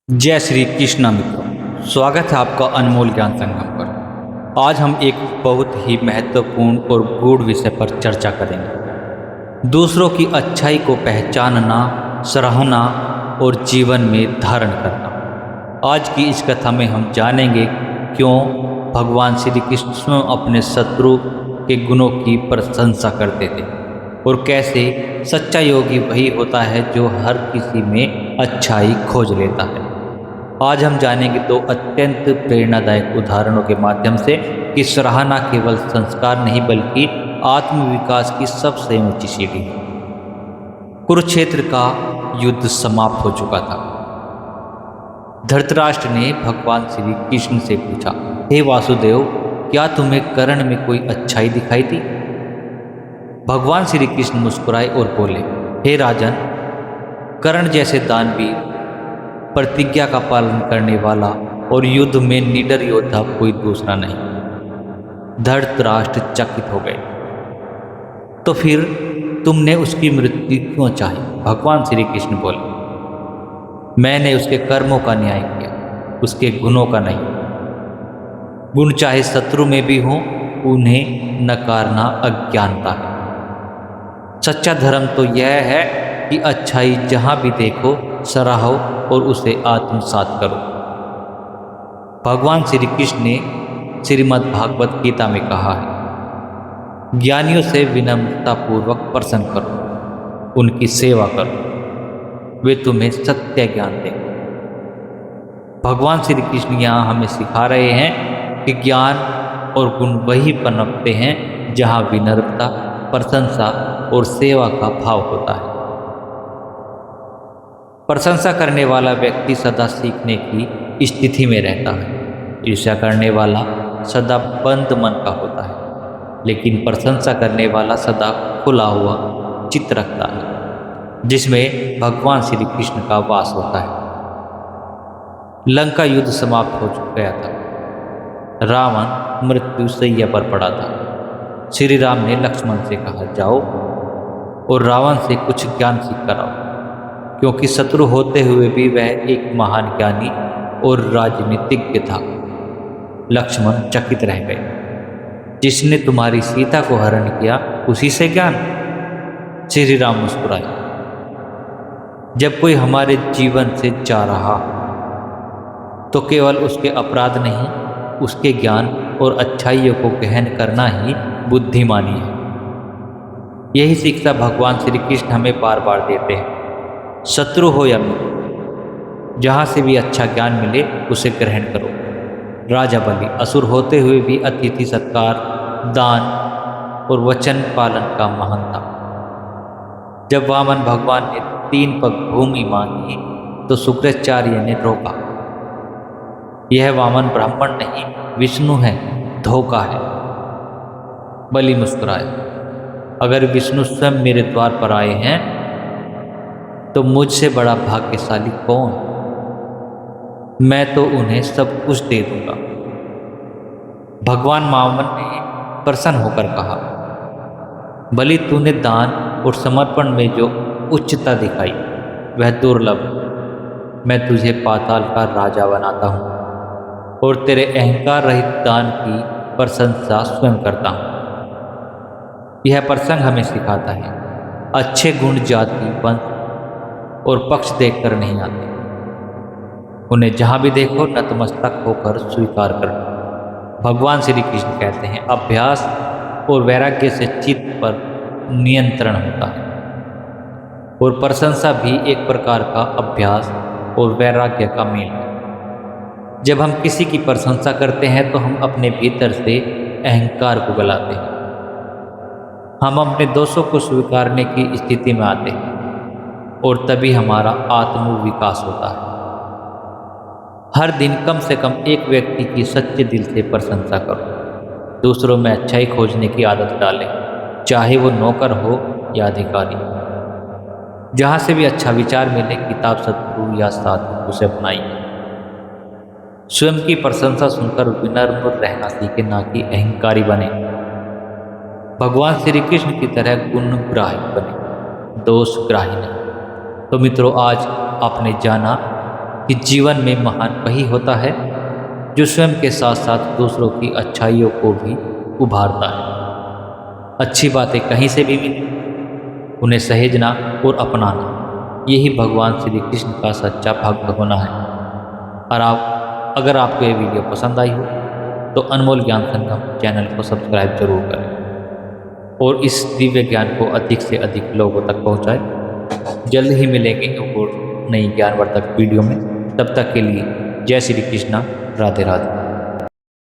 जय श्री कृष्णा मित्रों, स्वागत है आपका अनमोल ज्ञान संगम पर। आज हम एक बहुत ही महत्वपूर्ण और गूढ़ विषय पर चर्चा करेंगे। दूसरों की अच्छाई को पहचानना, सराहना और जीवन में धारण करना। आज की इस कथा में हम जानेंगे क्यों भगवान श्री कृष्ण स्वयं अपने शत्रु के गुणों की प्रशंसा करते थे और कैसे सच्चा योगी वही होता है जो हर किसी में अच्छाई खोज लेता है। आज हम जानेंगे दो अत्यंत प्रेरणादायक उदाहरणों के माध्यम से कि सराहना केवल संस्कार नहीं बल्कि आत्मविकास की सबसे ऊंची सीढ़ी है। कुरुक्षेत्र का युद्ध समाप्त हो चुका था। धृतराष्ट्र ने भगवान श्री कृष्ण से पूछा, हे वासुदेव, क्या तुम्हें कर्ण में कोई अच्छाई दिखाई दी? भगवान श्री कृष्ण मुस्कुराए और बोले, हे राजन, कर्ण जैसे दानवीर, प्रतिज्ञा का पालन करने वाला और युद्ध में निडर योद्धा कोई दूसरा नहीं। धृतराष्ट्र चकित हो गए। तो फिर तुमने उसकी मृत्यु क्यों चाही? भगवान श्री कृष्ण बोले, मैंने उसके कर्मों का न्याय किया, उसके गुणों का नहीं। गुण चाहे शत्रु में भी हो, उन्हें नकारना अज्ञानता है। सच्चा धर्म तो यह है कि अच्छाई जहां भी देखो सराहो और उसे आत्मसात करो। भगवान श्री कृष्ण ने श्रीमद् भागवत गीता में कहा है, ज्ञानियों से विनम्रतापूर्वक प्रसन्न करो, उनकी सेवा करो, वे तुम्हें सत्य ज्ञान देंगे। भगवान श्री कृष्ण यहाँ हमें सिखा रहे हैं कि ज्ञान और गुण वही पनपते हैं जहाँ विनम्रता, प्रशंसा और सेवा का भाव होता है। प्रशंसा करने वाला व्यक्ति सदा सीखने की स्थिति में रहता है। ईर्ष्या करने वाला सदा बंद मन का होता है, लेकिन प्रशंसा करने वाला सदा खुला हुआ चित्त रखता है, जिसमें भगवान श्री कृष्ण का वास होता है। लंका युद्ध समाप्त हो गया था। रावण मृत्यु शैया पर पड़ा था। श्री राम ने लक्ष्मण से कहा, जाओ और रावण से कुछ ज्ञान सीख कर आओ, क्योंकि शत्रु होते हुए भी वह एक महान ज्ञानी और राजनीतिज्ञ था। लक्ष्मण चकित रह गए। जिसने तुम्हारी सीता को हरण किया, उसी से ज्ञान? श्री राम मुस्कुराए। जब कोई हमारे जीवन से जा रहा तो केवल उसके अपराध नहीं, उसके ज्ञान और अच्छाइयों को गहन करना ही बुद्धिमानी है। यही शिक्षा भगवान श्री कृष्ण हमें बार बार देते हैं। शत्रु हो या मित्र, जहाँ से भी अच्छा ज्ञान मिले उसे ग्रहण करो। राजा बलि असुर होते हुए भी अतिथि सत्कार, दान और वचन पालन का महान था। जब वामन भगवान ने 3 पग भूमि मांगी तो शुक्राचार्य ने रोका, यह वामन ब्राह्मण नहीं, विष्णु है, धोखा है। बलि मुस्कुराए, अगर विष्णु स्वयं मेरे द्वार पर आए हैं तो मुझसे बड़ा भाग्यशाली कौन? मैं तो उन्हें सब कुछ दे दूंगा। भगवान वामन ने प्रसन्न होकर कहा, बलि, तूने दान और समर्पण में जो उच्चता दिखाई वह दुर्लभ है। मैं तुझे पाताल का राजा बनाता हूँ और तेरे अहंकार रहित दान की प्रशंसा स्वयं करता हूँ। यह प्रसंग हमें सिखाता है, अच्छे गुण जाति, वंश और पक्ष देखकर नहीं आते, उन्हें जहाँ भी देखो नतमस्तक होकर स्वीकार करो। भगवान श्री कृष्ण कहते हैं, अभ्यास और वैराग्य से चित्त पर नियंत्रण होता है, और प्रशंसा भी एक प्रकार का अभ्यास और वैराग्य का मेल है। जब हम किसी की प्रशंसा करते हैं तो हम अपने भीतर से अहंकार को गलाते हैं। हम अपने दोषों को स्वीकारने की स्थिति में आते हैं और तभी हमारा आत्म विकास होता है। हर दिन कम से कम एक व्यक्ति की सच्चे दिल से प्रशंसा करो। दूसरों में अच्छाई खोजने की आदत डालें, चाहे वो नौकर हो या अधिकारी। जहाँ से भी अच्छा विचार मिले, किताब, शत्रु या साथी, उसे अपनाइए। स्वयं की प्रशंसा सुनकर विनम्र रहना सीखे, ना कि अहंकारी बने। भगवान श्री कृष्ण की तरह गुणग्राही बने, दोषग्राही नहीं। तो मित्रों, आज आपने जाना कि जीवन में महान वही होता है जो स्वयं के साथ साथ दूसरों की अच्छाइयों को भी उभारता है। अच्छी बातें कहीं से भी मिले, उन्हें सहेजना और अपनाना, यही भगवान श्री कृष्ण का सच्चा भक्त होना है। और अगर आपको ये वीडियो पसंद आई हो तो अनमोल ज्ञान संगम चैनल को सब्सक्राइब जरूर करें और इस दिव्य ज्ञान को अधिक से अधिक लोगों तक पहुंचाएं। जल्द ही मिलेंगे एक और नई ज्ञानवर्धक वीडियो में। तब तक के लिए जय श्री कृष्णा, राधे राधे।